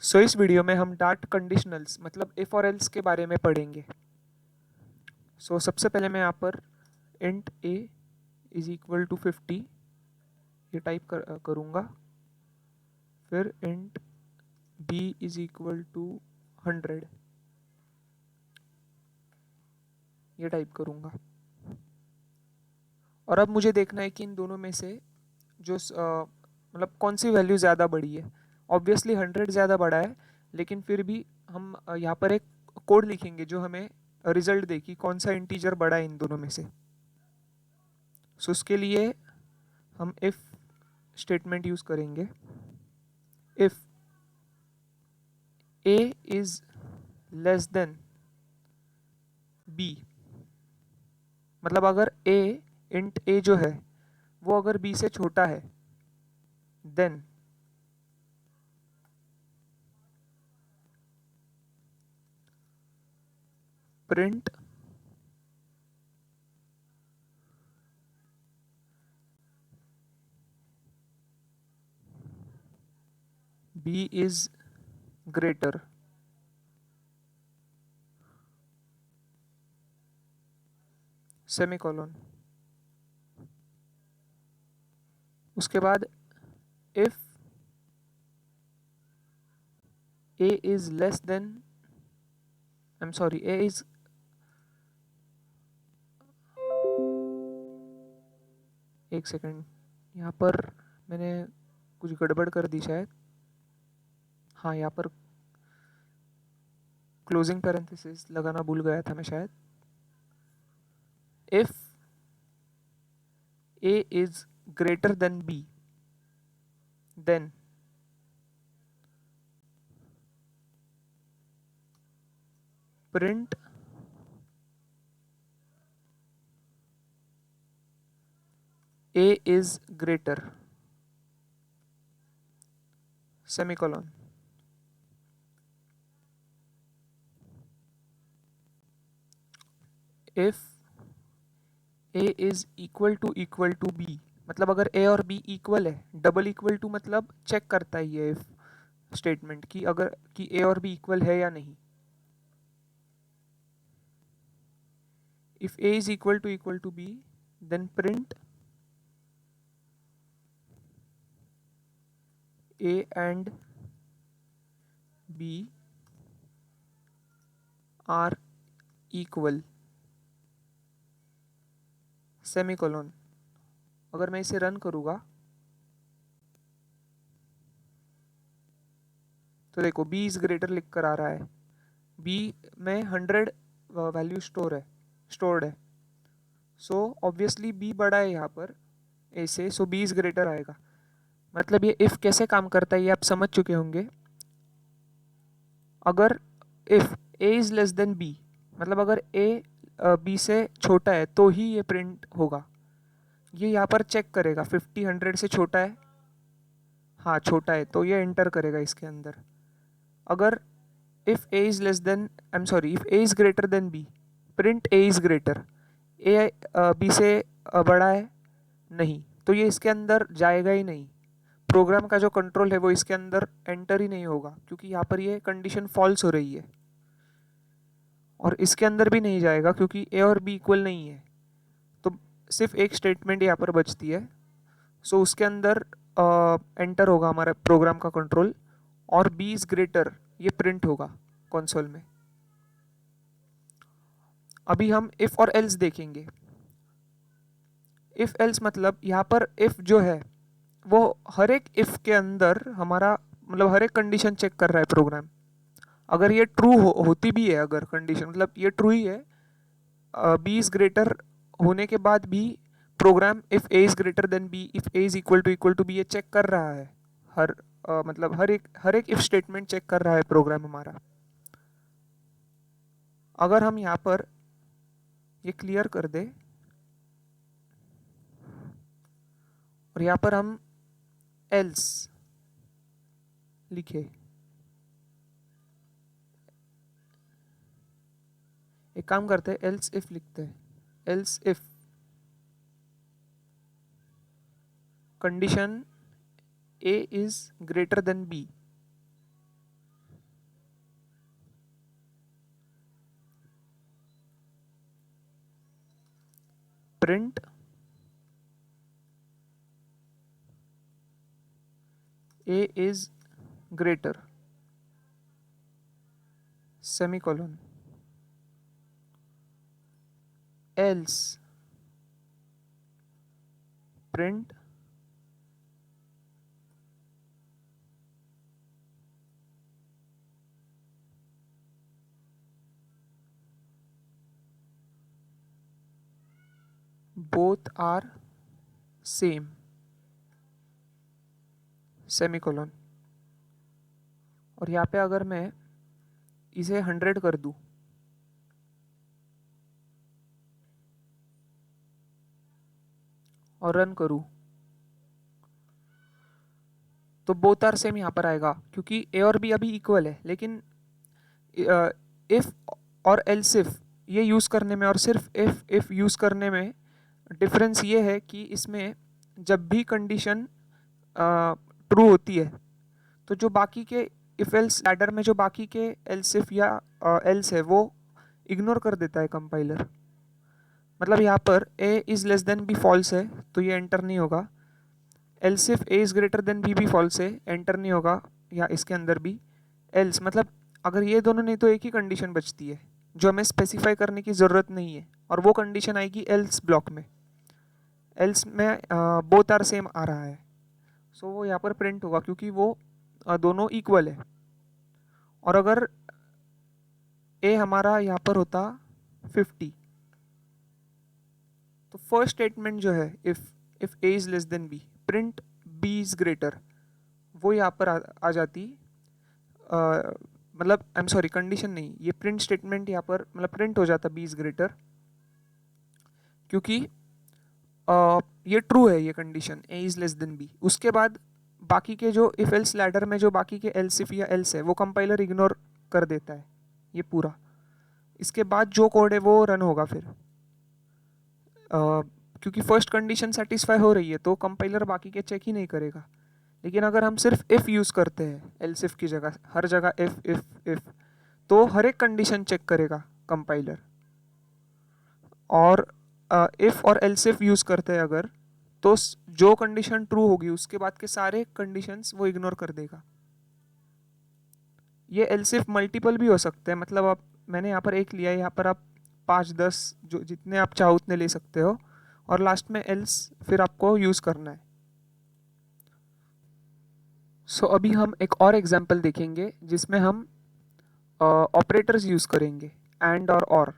सो इस वीडियो में हम डार्ट कंडीशनल्स मतलब इफ और एल्स के बारे में पढ़ेंगे। सबसे पहले मैं यहाँ पर int a is equal to 50 ये टाइप करूँगा। फिर int b is equal to 100 ये टाइप करूँगा। और अब मुझे देखना है कि इन दोनों में से जो मतलब कौन सी वैल्यू ज़्यादा बड़ी है। ऑब्वियसली 100 ज़्यादा बड़ा है, लेकिन फिर भी हम यहाँ पर एक कोड लिखेंगे जो हमें रिजल्ट दे कि कौन सा इंटीजर बड़ा है इन दोनों में से। उसके लिए हम इफ स्टेटमेंट यूज करेंगे। If a is less than b, मतलब अगर इंट a जो है वो अगर b से छोटा है, then print b is greater semicolon. उसके बाद if a is less than I am sorry a is एक सेकेंड, यहाँ पर मैंने कुछ गड़बड़ कर दी शायद। हाँ, यहाँ पर क्लोजिंग पैरेंथेसिस लगाना भूल गया था मैं शायद। If a is greater than b, then print a is greater semicolon। if a is equal to b, मतलब अगर a और b इक्वल है, डबल इक्वल टू मतलब चेक करता है ये इफ स्टेटमेंट कि अगर कि a और b इक्वल है या नहीं। if a is equal to b, then print a and b are equal semicolon. अगर मैं इसे रन करूँगा तो देखो b इज ग्रेटर लिख कर आ रहा है। b में 100 वैल्यू स्टोर्ड है। सो ऑब्वियसली b बड़ा है यहाँ पर a से, सो b इज ग्रेटर आएगा। मतलब ये इफ कैसे काम करता है ये आप समझ चुके होंगे। अगर if a is less than b, मतलब अगर a b से छोटा है तो ही ये प्रिंट होगा। ये यहाँ पर चेक करेगा 50 100 से छोटा है, हाँ छोटा है, तो ये एंटर करेगा इसके अंदर। अगर if a is less than I am sorry if a is greater than b, print a is greater. a b से बड़ा है नहीं, तो ये इसके अंदर जाएगा ही नहीं। प्रोग्राम का जो कंट्रोल है वो इसके अंदर एंटर ही नहीं होगा, क्योंकि यहाँ पर ये कंडीशन फॉल्स हो रही है। और इसके अंदर भी नहीं जाएगा क्योंकि a और b इक्वल नहीं है। तो सिर्फ एक स्टेटमेंट यहाँ पर बचती है। सो उसके अंदर एंटर होगा हमारा प्रोग्राम का कंट्रोल, और b इज ग्रेटर ये प्रिंट होगा कंसोल में। अभी हम इफ और एल्स देखेंगे। इफ एल्स मतलब यहाँ पर इफ जो है वो हर एक इफ के अंदर हमारा मतलब हर एक कंडीशन चेक कर रहा है प्रोग्राम। अगर ये ट्रू होती भी है, अगर कंडीशन मतलब ये ट्रू ही है, बी इज ग्रेटर होने के बाद भी program if A is greater than B, if A is equal to B ये चेक कर रहा है। हर मतलब हर एक इफ स्टेटमेंट चेक कर रहा है प्रोग्राम हमारा। अगर हम यहाँ पर ये क्लियर कर दे और यहाँ पर हम एल्स लिखे, एक काम करते हैं एल्स इफ लिखते हैं। Else if condition a is greater than b, print A is greater semicolon else print both are same semicolon. और यहाँ पे अगर मैं इसे 100 कर दूं और रन करूं तो बोथ आर सेम यहाँ पर आएगा, क्योंकि ए और बी अभी इक्वल है। लेकिन इफ और एल्स इफ ये यूज़ करने में और सिर्फ इफ यूज़ करने में डिफरेंस ये है कि इसमें जब भी कंडीशन ट्रू होती है तो जो बाकी के इफ एल्स लैडर में जो बाकी के एल्स इफ या एल्स है वो इग्नोर कर देता है कंपाइलर। मतलब यहाँ पर a is less than b false है तो ये एंटर नहीं होगा। Else if a is greater than b भी फॉल्स है, एंटर नहीं होगा या इसके अंदर भी। एल्स मतलब अगर ये दोनों नहीं तो एक ही कंडीशन बचती है जो हमें स्पेसिफाई करने की ज़रूरत नहीं है, और वो कंडीशन आएगी एल्स ब्लॉक में। एल्स में बोथ आर सेम आ रहा है, सो वो यहाँ पर प्रिंट होगा क्योंकि वो दोनों इक्वल है। और अगर a हमारा यहाँ पर होता 50 तो फर्स्ट स्टेटमेंट जो है if a is less than b print b is greater, वो यहाँ पर आ जाती। मतलब आई एम सॉरी, कंडीशन नहीं, ये प्रिंट स्टेटमेंट यहाँ पर मतलब प्रिंट हो जाता b इज ग्रेटर, क्योंकि ये ट्रू है ये condition a is less than b। उसके बाद बाकी के जो इफ एल्स लैडर में जो बाकी के एल्स इफ या एल्स है वो कंपाइलर इग्नोर कर देता है ये पूरा। इसके बाद जो कोड है वो रन होगा फिर, क्योंकि फर्स्ट कंडीशन सेटिस्फाई हो रही है तो कंपाइलर बाकी के चेक ही नहीं करेगा। लेकिन अगर हम सिर्फ इफ यूज़ करते हैं एल्स इफ की जगह, हर जगह इफ तो हर एक कंडीशन चेक करेगा कंपाइलर। और इफ और एल्स इफ यूज़ करते हैं अगर, तो जो कंडीशन ट्रू होगी उसके बाद के सारे कंडीशंस वो इग्नोर कर देगा। ये एल्स इफ मल्टीपल भी हो सकते हैं, मतलब आप मैंने यहाँ पर एक लिया है, यहाँ पर आप 5-10 जो जितने आप चाहो उतने ले सकते हो, और लास्ट में एल्स फिर आपको यूज़ करना है। सो अभी हम एक और एग्जांपल देखेंगे जिसमें हम ऑपरेटर्स यूज़ करेंगे एंड और।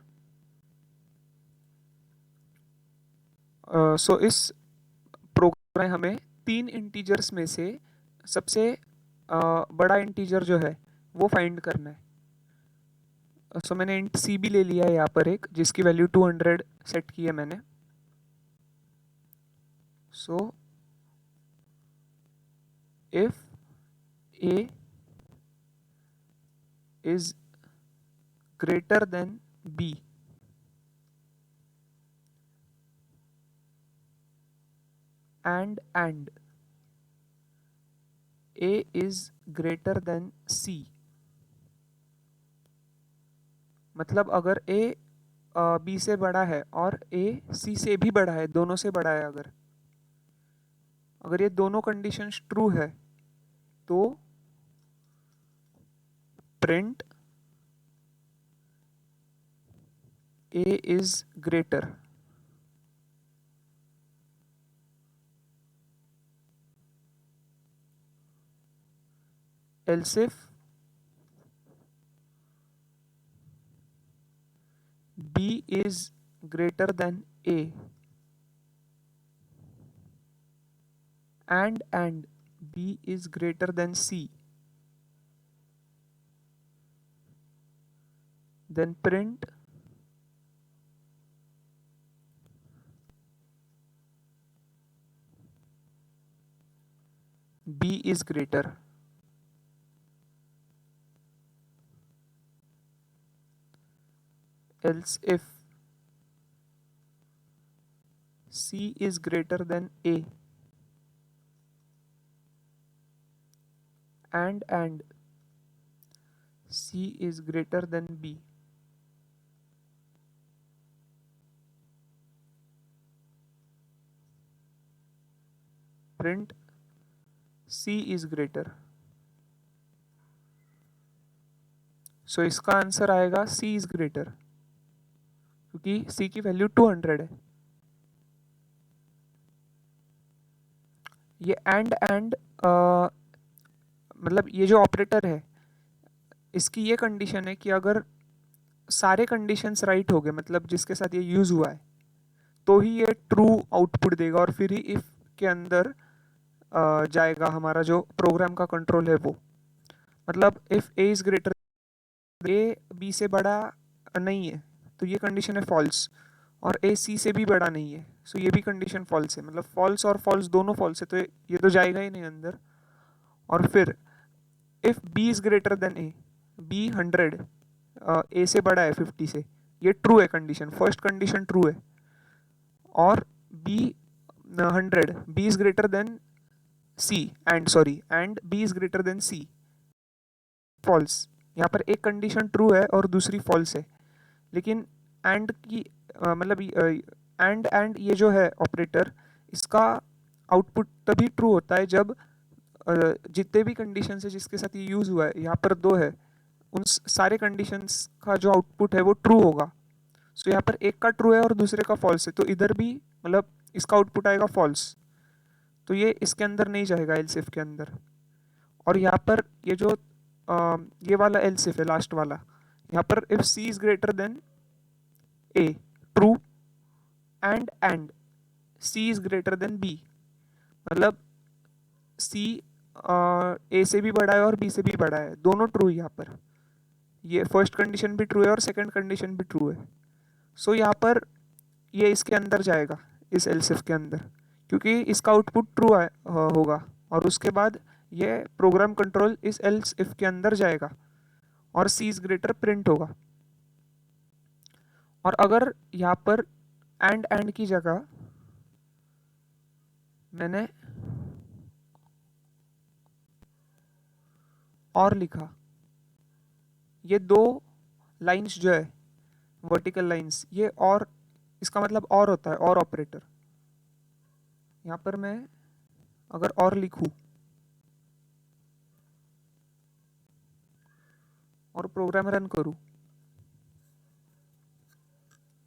सो इस प्रोग्राम में हमें 3 इंटीजर्स में से सबसे बड़ा इंटीजर जो है वो फाइंड करना है। सो मैंने इंट सी भी ले लिया है यहाँ पर एक, जिसकी वैल्यू 200 सेट की है मैंने। So if a is greater than b and a is greater than c, मतलब अगर a b से बड़ा है और a c से भी बड़ा है, दोनों से बड़ा है, अगर ये दोनों कंडीशंस ट्रू है तो print a is greater, else if b is greater than a and b is greater than c, then print b is greater. Else if c is greater than a and c is greater than b, then print b is greater. Else if c is greater than a and c is greater than b, then print c is greater. Else if c is greater than a and c is greater than b, then print c is greater. Else if c is greater than a and c is greater than b, then print c is greater. Else if c is greater than a and c is greater than b, then print c is greater. Else if c is greater than a and c is greater than b, then print c is greater. Print C is greater. So इसका answer आएगा C is greater, क्योंकि C की value 200 है। ये and मतलब ये जो operator है इसकी ये कंडीशन है कि अगर सारे कंडीशंस राइट हो गए, मतलब जिसके साथ ये यूज हुआ है, तो ही ये ट्रू आउटपुट देगा और फिर ही इफ के अंदर जाएगा हमारा जो प्रोग्राम का कंट्रोल है वो। मतलब if A is greater, A B से बड़ा नहीं है तो ये कंडीशन है फॉल्स, और ए सी से भी बड़ा नहीं है सो ये भी कंडीशन फॉल्स है। मतलब फॉल्स और फॉल्स दोनों फॉल्स है, तो ये तो जाएगा ही नहीं अंदर। और फिर if B is greater than A, B 100 A से बड़ा है 50 से, ये ट्रू है कंडीशन, फर्स्ट कंडीशन ट्रू है। और B 100, B is greater than C and B is greater than C, false. यहाँ पर एक कंडीशन ट्रू है और दूसरी फॉल्स है, लेकिन एंड की मतलब एंड ये जो है ऑपरेटर, इसका आउटपुट तभी ट्रू होता है जब जितने भी कंडीशन है जिसके साथ ये यूज हुआ है, यहाँ पर दो है, उन सारे कंडीशंस का जो आउटपुट है वो ट्रू होगा। सो यहाँ पर एक का ट्रू है और दूसरे का फॉल्स है, तो इधर भी मतलब इसका आउटपुट आएगा फॉल्स, तो ये इसके अंदर नहीं जाएगा एल्स इफ के अंदर। और यहाँ पर ये जो ये वाला एल्स इफ है लास्ट वाला, यहाँ पर if C is greater than A, true, and C is greater than B, मतलब सी ए से भी बड़ा है और बी से भी बड़ा है, दोनों ट्रू है यहाँ पर। ये फर्स्ट कंडीशन भी ट्रू है और सेकंड कंडीशन भी ट्रू है। सो यहाँ पर ये इसके अंदर जाएगा, इस एल्स इफ के अंदर, क्योंकि इसका आउटपुट ट्रू होगा, और उसके बाद ये प्रोग्राम कंट्रोल इस एल्स इफ के अंदर जाएगा और सी इज ग्रेटर प्रिंट होगा। और अगर यहाँ पर एंड की जगह मैंने और लिखा, ये दो लाइंस जो है वर्टिकल लाइंस, ये और, इसका मतलब और होता है और ऑपरेटर। यहाँ पर मैं अगर और लिखूं और प्रोग्राम रन करूं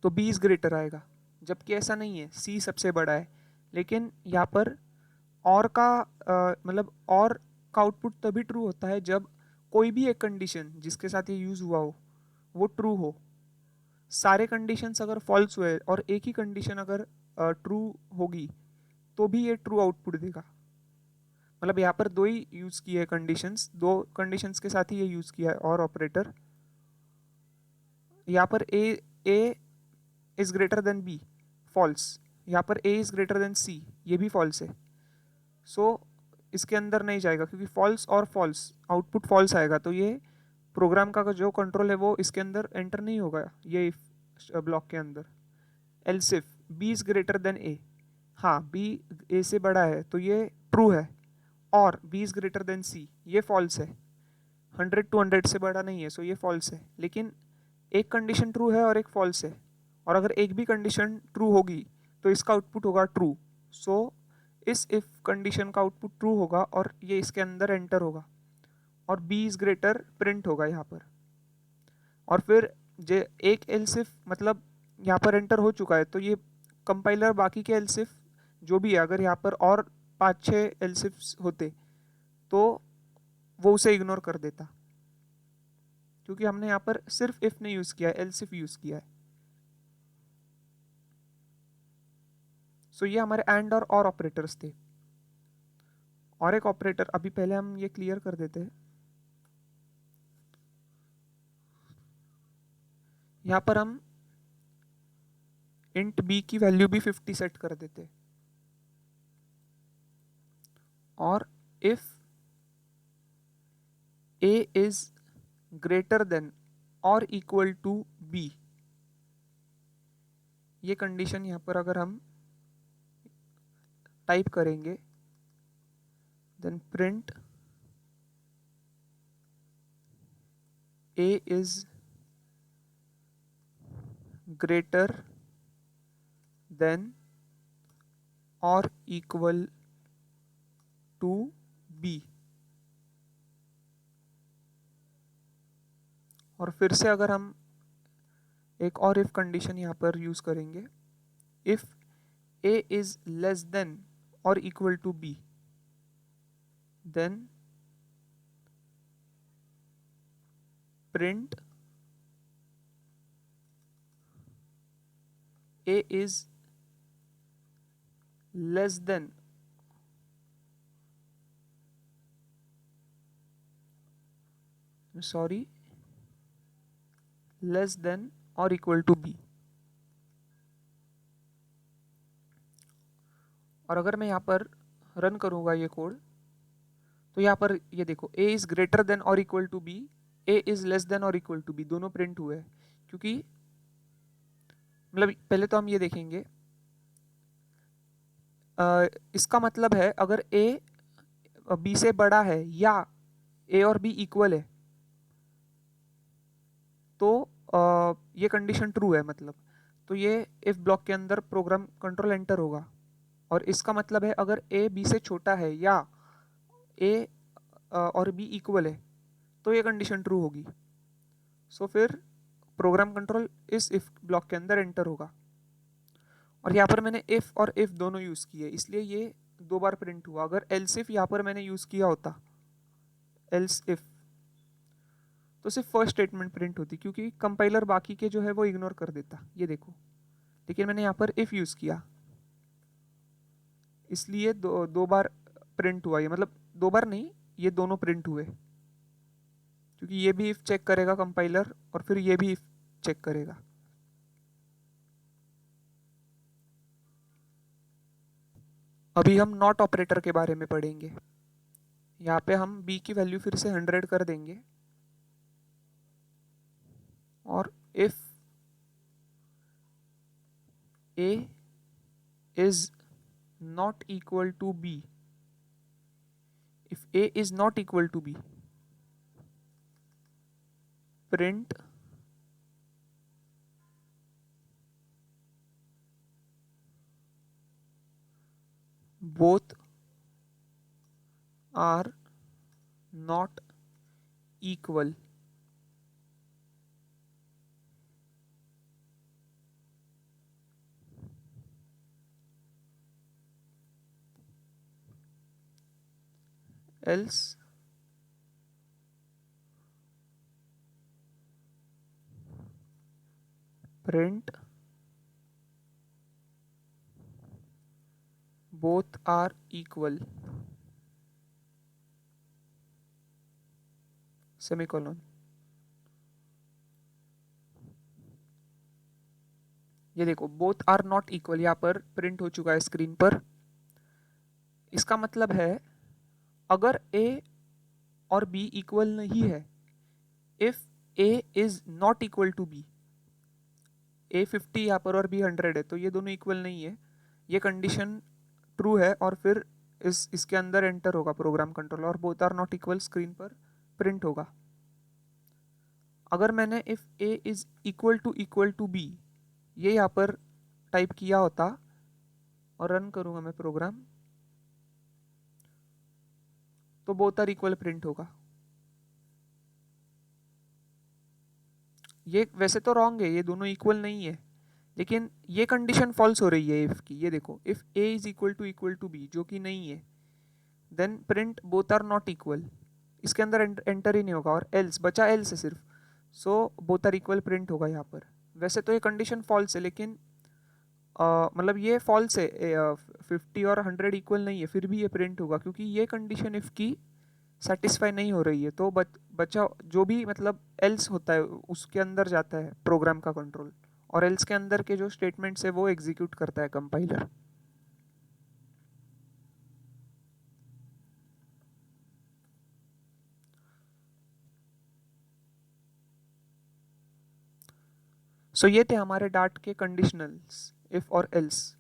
तो बी इज ग्रेटर आएगा, जबकि ऐसा नहीं है, सी सबसे बड़ा है। लेकिन यहाँ पर और का मतलब और का आउटपुट तभी ट्रू होता है जब कोई भी एक कंडीशन जिसके साथ ये यूज हुआ हो वो ट्रू हो। सारे कंडीशंस अगर फॉल्स हुए और एक ही कंडीशन अगर ट्रू होगी तो भी ये ट्रू आउटपुट देगा। मतलब यहाँ पर दो ही यूज किए हैं कंडीशंस, दो कंडीशंस के साथ ही ये यूज किया है और ऑपरेटर। यहाँ पर A is greater than B, false. यहाँ पर A is greater than C, ये भी फॉल्स है। सो इसके अंदर नहीं जाएगा, क्योंकि फॉल्स और फॉल्स, आउटपुट फॉल्स आएगा, तो ये प्रोग्राम का जो कंट्रोल है वो इसके अंदर एंटर नहीं होगा ये ब्लॉक के अंदर। Else if B is greater than A, हाँ बी ए से बड़ा है तो ये ट्रू है, और B is greater than C, ये फॉल्स है, 100 से बड़ा नहीं है, सो ये फॉल्स है। लेकिन एक कंडीशन ट्रू है और एक फॉल्स है, और अगर एक भी कंडीशन ट्रू होगी तो इसका आउटपुट होगा ट्रू। सो इस इफ कंडीशन का आउटपुट ट्रू होगा और ये इसके अंदर एंटर होगा, और बी इज ग्रेटर प्रिंट होगा यहाँ पर। और फिर जे एक एल्स इफ मतलब यहाँ पर एंटर हो चुका है, तो ये कंपाइलर बाकी के एल्स इफ जो भी है, अगर यहाँ पर और 5-6 एल्स इफ होते तो वो उसे इग्नोर कर देता, क्योंकि हमने यहाँ पर सिर्फ इफ नहीं यूज किया है, एल्स इफ यूज किया है। सो ये हमारे एंड और ऑपरेटर्स थे। और एक ऑपरेटर अभी पहले हम ये क्लियर कर देते हैं। यहाँ पर हम इंट बी की वैल्यू भी 50 सेट कर देते, और if A is greater than और इक्वल टू बी, ये कंडीशन यहाँ पर अगर हम टाइप करेंगे, then print A is greater than और इक्वल टू बी। और फिर से अगर हम एक और इफ कंडीशन यहाँ पर यूज करेंगे, if a is less than और equal to b, then print a is less than less than और इक्वल टू b। और अगर मैं यहाँ पर रन करूँगा ये कोड, तो यहाँ पर ये देखो a इज ग्रेटर देन और equal to b, a is less than और इक्वल टू b, दोनों प्रिंट हुए हैं। क्योंकि मतलब पहले तो हम ये देखेंगे, इसका मतलब है अगर a b से बड़ा है या a और b इक्वल है तो ये कंडीशन ट्रू है, मतलब तो ये इफ ब्लॉक के अंदर प्रोग्राम कंट्रोल एंटर होगा। और इसका मतलब है अगर a b से छोटा है या a और b इक्वल है तो ये कंडीशन ट्रू होगी। सो फिर प्रोग्राम कंट्रोल इस इफ ब्लॉक के अंदर एंटर होगा। और यहाँ पर मैंने इफ और इफ दोनों यूज किए, इसलिए ये दो बार प्रिंट हुआ। अगर एल्स इफ यहाँ पर मैंने यूज किया होता, एल्स इफ, तो सिर्फ फर्स्ट स्टेटमेंट प्रिंट होती, क्योंकि कंपाइलर बाकी के जो है वो इग्नोर कर देता, ये देखो। लेकिन मैंने यहाँ पर इफ यूज किया, इसलिए दो बार प्रिंट हुआ ये, मतलब दो बार नहीं, ये दोनों प्रिंट हुए, क्योंकि ये भी इफ चेक करेगा कंपाइलर और फिर ये भी इफ चेक करेगा। अभी हम नॉट ऑपरेटर के बारे में पढ़ेंगे। यहाँ पे हम b की वैल्यू फिर से 100 कर देंगे, और if a is not equal to b, if a is not equal to b, print both are not equal। else print both are equal, semicolon. ये देखो बोथ आर नॉट इक्वल यहाँ पर प्रिंट हो चुका है स्क्रीन पर। इसका मतलब है अगर a और b इक्वल नहीं है, if a is not equal to b, a 50 यहाँ पर और b 100 है, तो ये दोनों इक्वल नहीं है, ये कंडीशन ट्रू है। और फिर इसके अंदर एंटर होगा प्रोग्राम कंट्रोल और both are not equal screen पर प्रिंट होगा। अगर मैंने if a is equal to b ये यहाँ पर टाइप किया होता और रन करूंगा मैं प्रोग्राम, तो बोथ आर इक्वल प्रिंट होगा। ये वैसे तो रॉन्ग है, ये दोनों इक्वल नहीं है, लेकिन ये कंडीशन फॉल्स हो रही है इफ की। ये देखो if a is equal to b, जो कि नहीं है, then print both are not equal, इसके अंदर एंटर ही नहीं होगा, और एल्स बचा, एल्स है सिर्फ, so both are equal print होगा यहाँ पर। वैसे तो ये कंडीशन फॉल्स है, लेकिन मतलब ये फॉल्स है, 50 और 100 इक्वल नहीं है, फिर भी ये प्रिंट होगा, क्योंकि ये कंडीशन इफ की सेटिस्फाई नहीं हो रही है। तो बचा जो भी मतलब एल्स होता है उसके अंदर जाता है प्रोग्राम का कंट्रोल, और एल्स के अंदर के जो स्टेटमेंट्स है वो एग्जीक्यूट करता है कंपाइलर। सो ये थे हमारे डार्ट के कंडीशनल्स, इफ और एल्स।